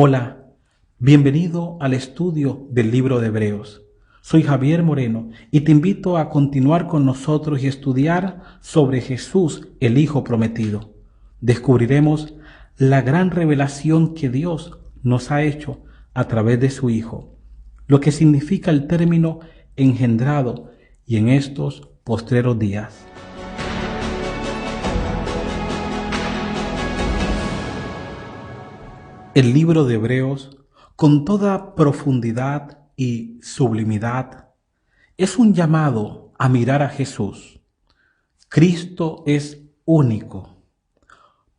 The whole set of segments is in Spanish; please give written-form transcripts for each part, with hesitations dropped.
Hola, bienvenido al estudio del libro de Hebreos. Soy Javier Moreno y te invito a continuar con nosotros y estudiar sobre Jesús, el Hijo prometido. Descubriremos la gran revelación que Dios nos ha hecho a través de su Hijo, lo que significa el término engendrado y en estos postreros días. El libro de Hebreos, con toda profundidad y sublimidad, es un llamado a mirar a Jesús. Cristo es único.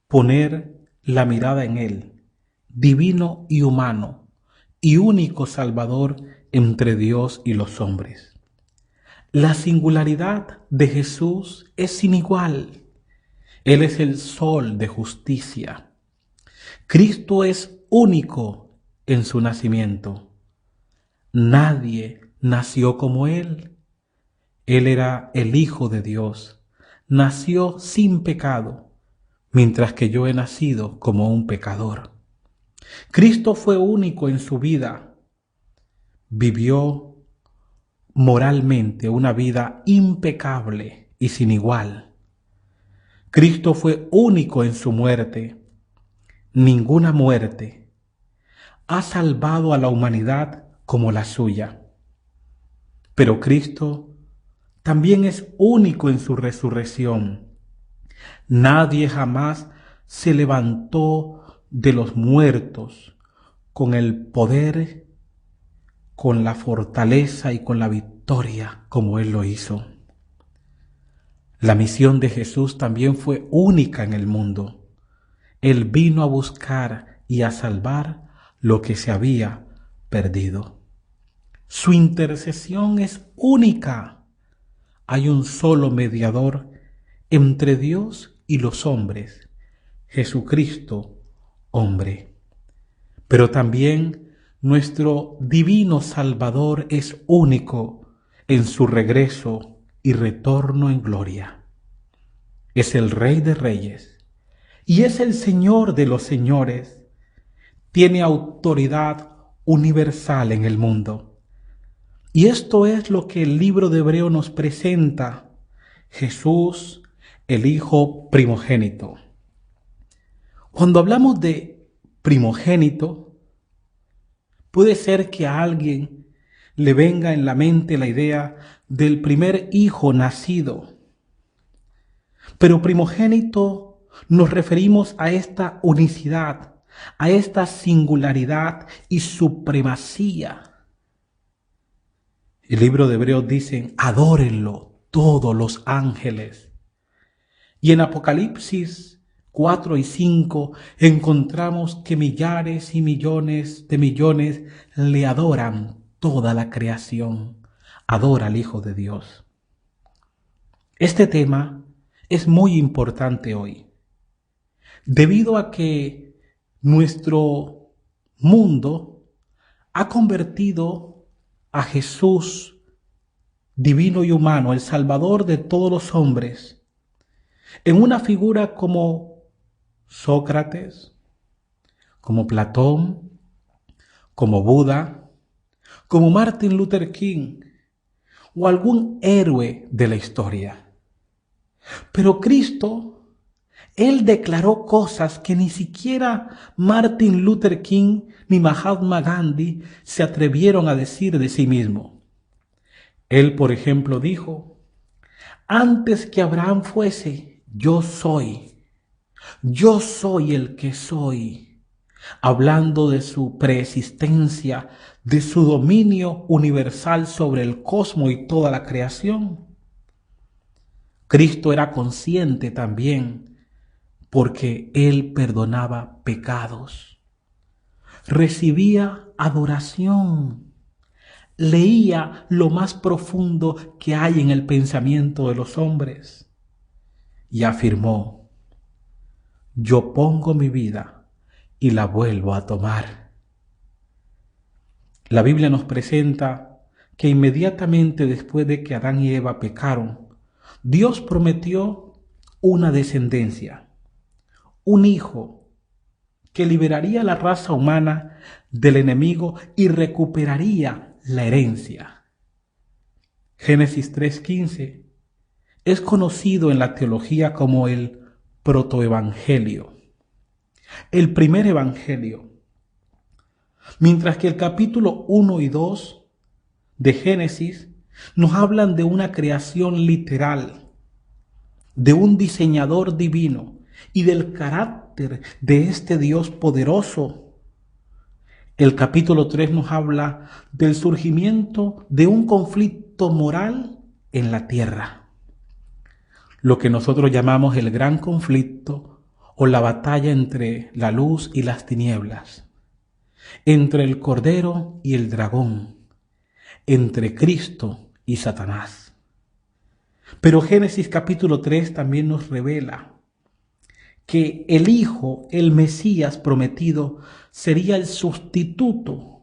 Poner la mirada en Él, divino y humano, y único Salvador entre Dios y los hombres. La singularidad de Jesús es sin igual. Él es el sol de justicia. Cristo es único en su nacimiento. Nadie nació como Él. Él era el Hijo de Dios. Nació sin pecado, mientras que yo he nacido como un pecador. Cristo fue único en su vida. Vivió moralmente una vida impecable y sin igual. Cristo fue único en su muerte. Ninguna muerte ha salvado a la humanidad como la suya. Pero Cristo también es único en su resurrección. Nadie jamás se levantó de los muertos con el poder, con la fortaleza y con la victoria como Él lo hizo. La misión de Jesús también fue única en el mundo. Él vino a buscar y a salvar lo que se había perdido. Su intercesión es única. Hay un solo mediador entre Dios y los hombres, Jesucristo, hombre. Pero también nuestro divino Salvador es único en su regreso y retorno en gloria. Es el Rey de Reyes. Y es el Señor de los señores. Tiene autoridad universal en el mundo. Y esto es lo que el libro de Hebreo nos presenta. Jesús, el Hijo primogénito. Cuando hablamos de primogénito, puede ser que a alguien le venga en la mente la idea del primer hijo nacido. Pero primogénito nos referimos a esta unicidad, a esta singularidad y supremacía. El libro de Hebreos dice, adórenlo todos los ángeles. Y en Apocalipsis 4 y 5 encontramos que millares y millones de millones le adoran. Toda la creación adora al Hijo de Dios. Este tema es muy importante hoy, debido a que nuestro mundo ha convertido a Jesús, divino y humano, el Salvador de todos los hombres, en una figura como Sócrates, como Platón, como Buda, como Martin Luther King o algún héroe de la historia. Pero Cristo, Él declaró cosas que ni siquiera Martin Luther King ni Mahatma Gandhi se atrevieron a decir de sí mismo. Él, por ejemplo, dijo, antes que Abraham fuese, yo soy el que soy, hablando de su preexistencia, de su dominio universal sobre el cosmos y toda la creación. Cristo era consciente también porque Él perdonaba pecados, recibía adoración, leía lo más profundo que hay en el pensamiento de los hombres y afirmó, yo pongo mi vida y la vuelvo a tomar. La Biblia nos presenta que inmediatamente después de que Adán y Eva pecaron, Dios prometió una descendencia, un hijo que liberaría a la raza humana del enemigo y recuperaría la herencia. Génesis 3:15 es conocido en la teología como el protoevangelio, el primer evangelio, mientras que el capítulo 1 y 2 de Génesis nos hablan de una creación literal, de un diseñador divino y del carácter de este Dios poderoso. El capítulo 3 nos habla del surgimiento de un conflicto moral en la tierra, lo que nosotros llamamos el gran conflicto o la batalla entre la luz y las tinieblas, entre el Cordero y el dragón, entre Cristo y Satanás. Pero Génesis capítulo 3 también nos revela que el Hijo, el Mesías prometido, sería el sustituto,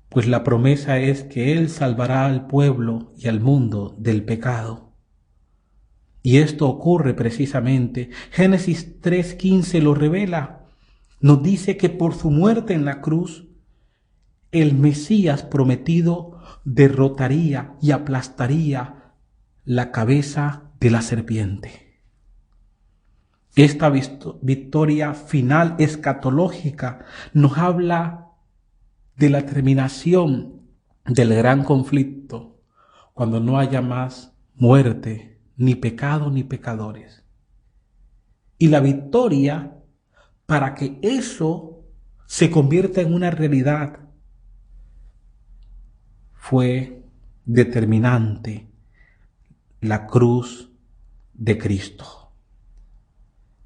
pues la promesa es que Él salvará al pueblo y al mundo del pecado. Y esto ocurre precisamente. Génesis 3:15 lo revela. Nos dice que por su muerte en la cruz, el Mesías prometido derrotaría y aplastaría la cabeza de la serpiente. Esta victoria final escatológica nos habla de la terminación del gran conflicto, cuando no haya más muerte, ni pecado, ni pecadores. Y la victoria, para que eso se convierta en una realidad, fue determinante la cruz de Cristo.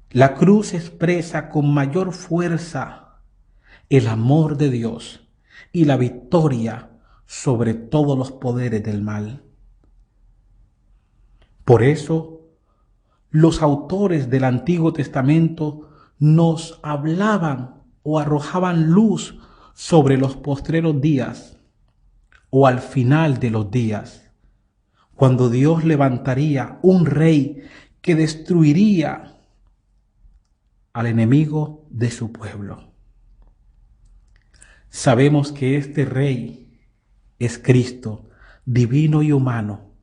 La cruz expresa con mayor fuerza el amor de Dios y la victoria sobre todos los poderes del mal. Por eso, los autores del Antiguo Testamento nos hablaban o arrojaban luz sobre los postreros días o al final de los días, cuando Dios levantaría un rey que destruiría al enemigo de su pueblo. Sabemos que este rey es Cristo, divino y humano.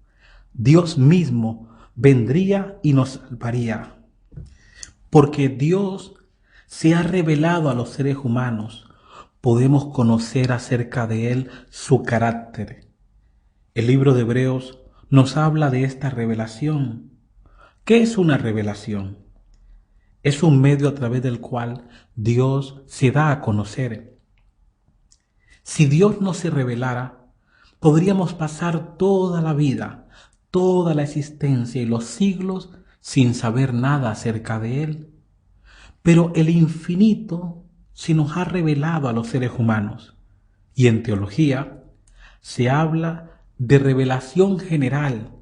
Dios mismo vendría y nos salvaría, porque Dios se ha revelado a los seres humanos. Podemos conocer acerca de Él su carácter. El libro de Hebreos nos habla de esta revelación. ¿Qué es una revelación? Es un medio a través del cual Dios se da a conocer. Si Dios no se revelara, podríamos pasar toda la vida, toda la existencia y los siglos sin saber nada acerca de Él. Pero el infinito se nos ha revelado a los seres humanos. Y en teología se habla de revelación general,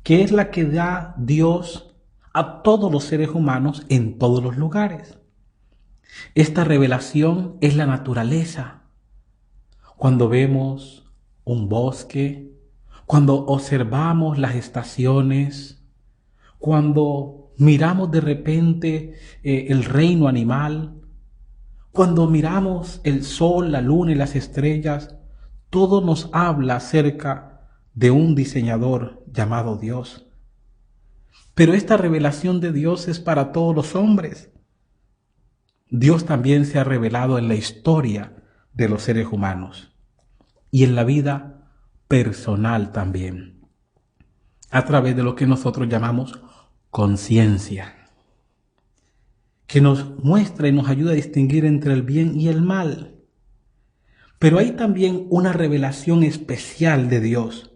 que es la que da Dios a todos los seres humanos en todos los lugares. Esta revelación es la naturaleza. Cuando vemos un bosque, cuando observamos las estaciones, cuando miramos de repente el reino animal, cuando miramos el sol, la luna y las estrellas, todo nos habla acerca de un diseñador llamado Dios. Pero esta revelación de Dios es para todos los hombres. Dios también se ha revelado en la historia de los seres humanos y en la vida personal también, a través de lo que nosotros llamamos conciencia, que nos muestra y nos ayuda a distinguir entre el bien y el mal. Pero hay también una revelación especial de Dios,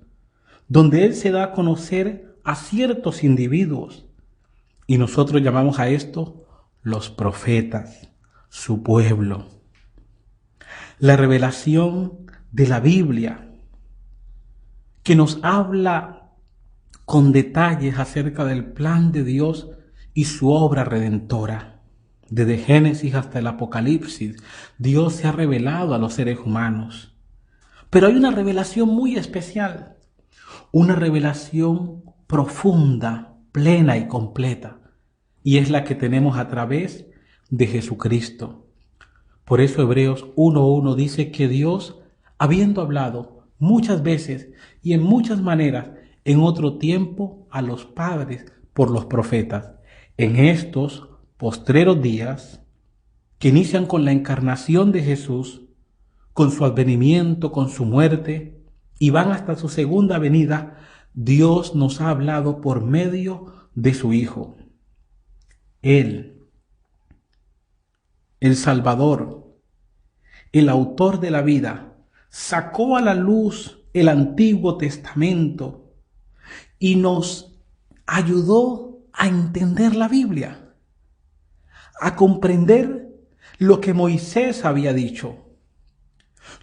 donde Él se da a conocer a ciertos individuos, y nosotros llamamos a esto los profetas, su pueblo. La revelación de la Biblia, que nos habla con detalles acerca del plan de Dios y su obra redentora. Desde Génesis hasta el Apocalipsis, Dios se ha revelado a los seres humanos. Pero hay una revelación muy especial, una revelación profunda, plena y completa, y es la que tenemos a través de Jesucristo. Por eso Hebreos 1:1 dice que Dios, habiendo hablado muchas veces y en muchas maneras en otro tiempo a los padres por los profetas, en estos postreros días que inician con la encarnación de Jesús, con su advenimiento, con su muerte y van hasta su segunda venida, Dios nos ha hablado por medio de su Hijo. Él, el Salvador, el autor de la vida, sacó a la luz el Antiguo Testamento y nos ayudó a entender la Biblia, a comprender lo que Moisés había dicho,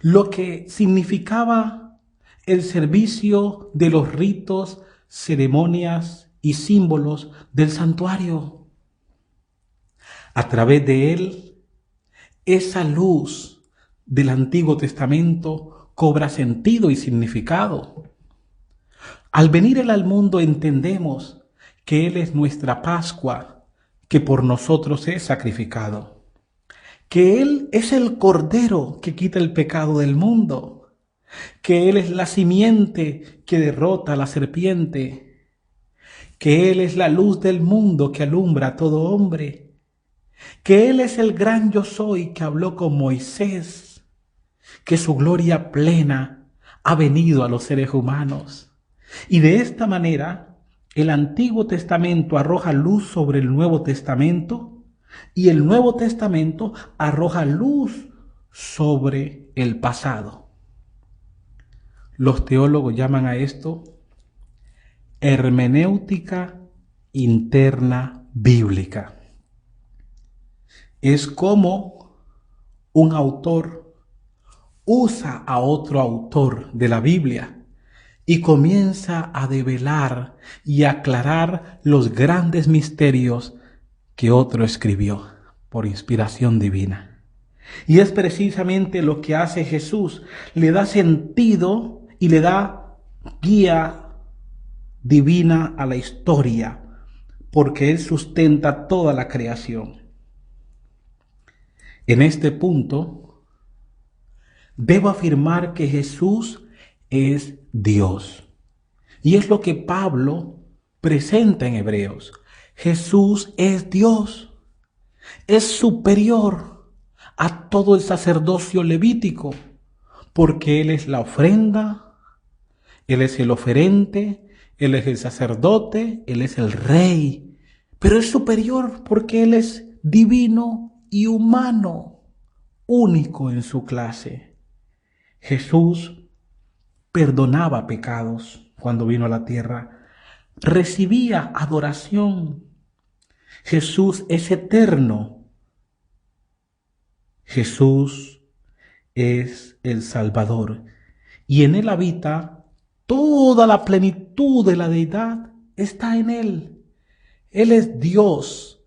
lo que significaba el servicio de los ritos, ceremonias y símbolos del santuario. A través de él, esa luz del Antiguo Testamento cobra sentido y significado. Al venir él al mundo entendemos que él es nuestra Pascua, que por nosotros es sacrificado, que él es el Cordero que quita el pecado del mundo, que él es la simiente que derrota a la serpiente, que él es la luz del mundo que alumbra a todo hombre, que él es el gran yo soy que habló con Moisés, que su gloria plena ha venido a los seres humanos. Y de esta manera, el Antiguo Testamento arroja luz sobre el Nuevo Testamento y el Nuevo Testamento arroja luz sobre el pasado. Los teólogos llaman a esto hermenéutica interna bíblica. Es como un autor usa a otro autor de la Biblia y comienza a develar y aclarar los grandes misterios que otro escribió por inspiración divina. Y es precisamente lo que hace Jesús, le da sentido y le da guía divina a la historia, porque Él sustenta toda la creación. En este punto, debo afirmar que Jesús es Dios. Y es lo que Pablo presenta en Hebreos. Jesús es Dios. Es superior a todo el sacerdocio levítico, porque Él es la ofrenda, Él es el oferente, Él es el sacerdote, Él es el rey. Pero es superior porque Él es divino y humano, único en su clase. Jesús perdonaba pecados cuando vino a la tierra, recibía adoración. Jesús es eterno. Jesús es el Salvador y en Él habita toda la plenitud de la deidad, está en Él. Él es Dios,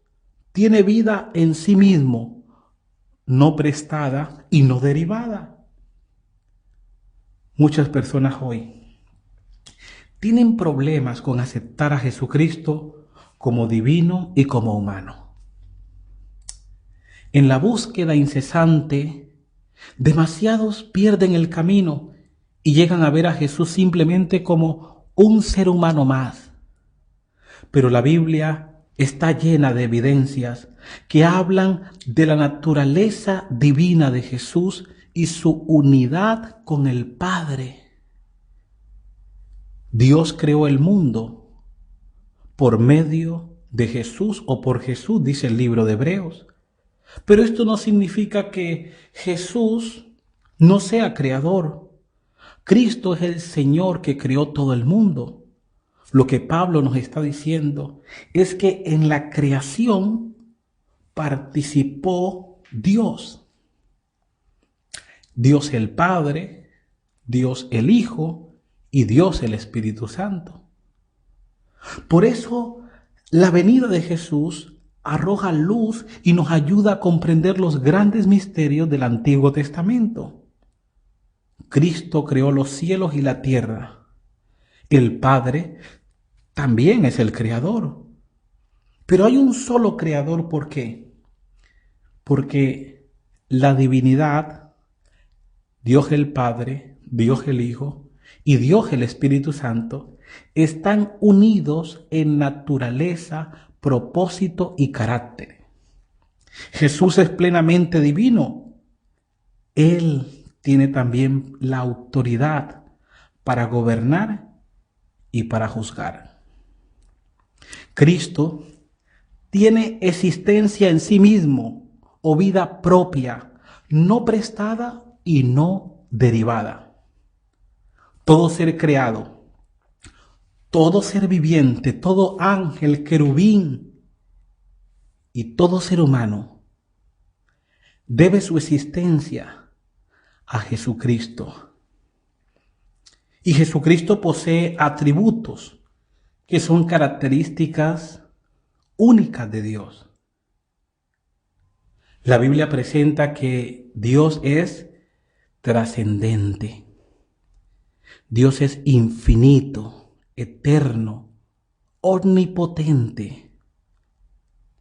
tiene vida en sí mismo, no prestada y no derivada. Muchas personas hoy tienen problemas con aceptar a Jesucristo como divino y como humano. En la búsqueda incesante, demasiados pierden el camino y llegan a ver a Jesús simplemente como un ser humano más. Pero la Biblia está llena de evidencias que hablan de la naturaleza divina de Jesús y su unidad con el Padre. Dios creó el mundo por medio de Jesús o por Jesús, dice el libro de Hebreos. Pero esto no significa que Jesús no sea creador. Cristo es el Señor que creó todo el mundo. Lo que Pablo nos está diciendo es que en la creación participó Dios. Dios el Padre, Dios el Hijo y Dios el Espíritu Santo. Por eso la venida de Jesús arroja luz y nos ayuda a comprender los grandes misterios del Antiguo Testamento. Cristo creó los cielos y la tierra. El Padre también es el Creador. Pero hay un solo Creador, ¿por qué? porque la divinidad, Dios el Padre, Dios el Hijo y Dios el Espíritu Santo están unidos en naturaleza, propósito y carácter. Jesús es plenamente divino. Él tiene también la autoridad para gobernar y para juzgar. Cristo tiene existencia en sí mismo o vida propia, no prestada y no derivada. Todo ser creado, todo ser viviente, todo ángel, querubín y todo ser humano debe su existencia a Jesucristo. Y Jesucristo posee atributos que son características únicas de Dios. La Biblia presenta que Dios es trascendente. Dios es infinito, eterno, omnipotente,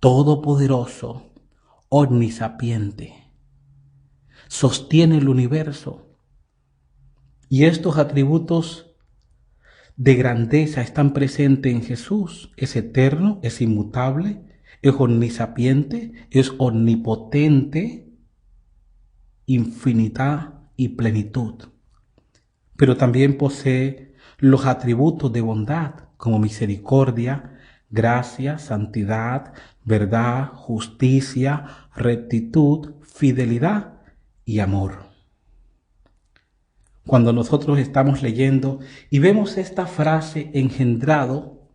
todopoderoso, omnisapiente. Sostiene el universo. Y estos atributos de grandeza están presentes en Jesús. Es eterno, es inmutable, es omnisapiente, es omnipotente, infinidad y plenitud. Pero también posee los atributos de bondad, como misericordia, gracia, santidad, verdad, justicia, rectitud, fidelidad y amor. Cuando nosotros estamos leyendo y vemos esta frase engendrado,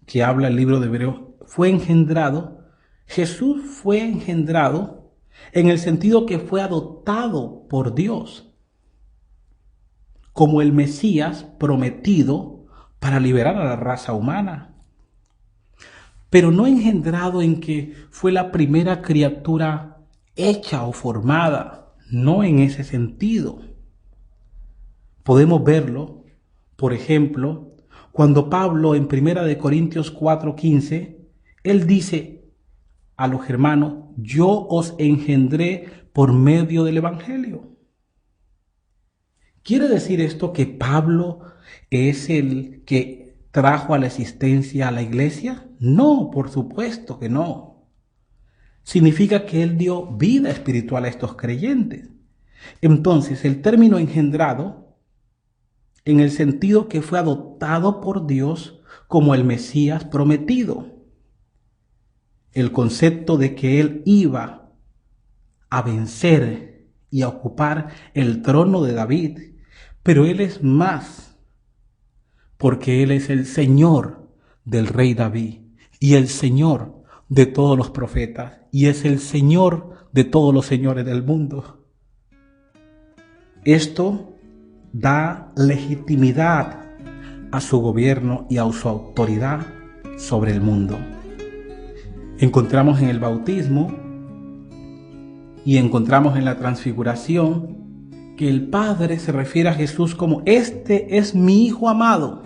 que habla el libro de Hebreos, fue engendrado, Jesús fue engendrado en el sentido que fue adoptado por Dios como el Mesías prometido para liberar a la raza humana. Pero no engendrado en que fue la primera criatura hecha o formada, no en ese sentido. Podemos verlo, por ejemplo, cuando Pablo en 1 Corintios 4:15, él dice a los hermanos, yo os engendré por medio del Evangelio. ¿Quiere decir esto que Pablo es el que trajo a la existencia a la iglesia? No, por supuesto que no. Significa que él dio vida espiritual a estos creyentes. Entonces, el término engendrado, en el sentido que fue adoptado por Dios como el Mesías prometido. El concepto de que él iba a vencer y a ocupar el trono de David, pero él es más, porque él es el Señor del rey David y el Señor de todos los profetas y es el Señor de todos los señores del mundo. Esto da legitimidad a su gobierno y a su autoridad sobre el mundo. Encontramos en el bautismo y encontramos en la transfiguración que el Padre se refiere a Jesús como este es mi Hijo amado,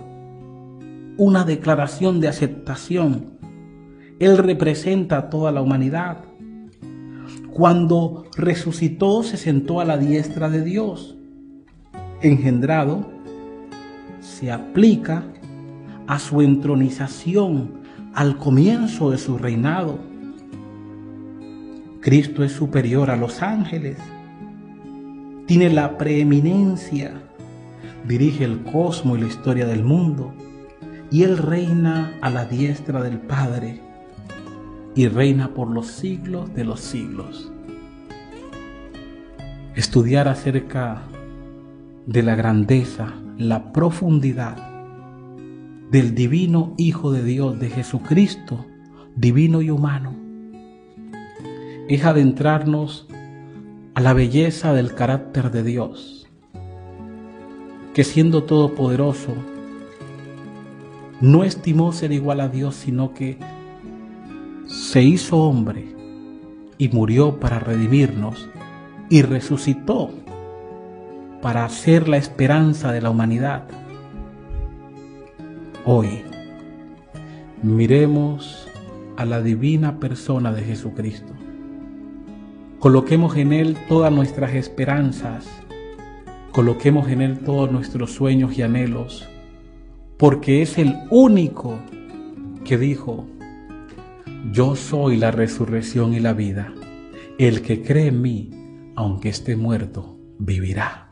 una declaración de aceptación. Él representa a toda la humanidad. Cuando resucitó se sentó a la diestra de Dios. Engendrado se aplica a su entronización al comienzo de su reinado. Cristo es superior a los ángeles, tiene la preeminencia, dirige el cosmos y la historia del mundo, y Él reina a la diestra del Padre y reina por los siglos de los siglos. Estudiar acerca de la grandeza, la profundidad del divino Hijo de Dios, de Jesucristo, divino y humano, es adentrarnos a la belleza del carácter de Dios, que siendo todopoderoso, no estimó ser igual a Dios, sino que se hizo hombre y murió para redimirnos y resucitó para ser la esperanza de la humanidad. Hoy, miremos a la divina persona de Jesucristo Coloquemos en Él todas nuestras esperanzas. Coloquemos en Él todos nuestros sueños y anhelos, porque es el único que dijo: yo soy la resurrección y la vida. El que cree en mí, aunque esté muerto, vivirá.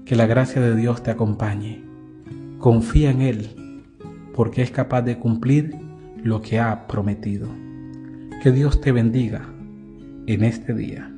Que la gracia de Dios te acompañe. Confía en Él, porque es capaz de cumplir lo que ha prometido. Que Dios te bendiga en este día.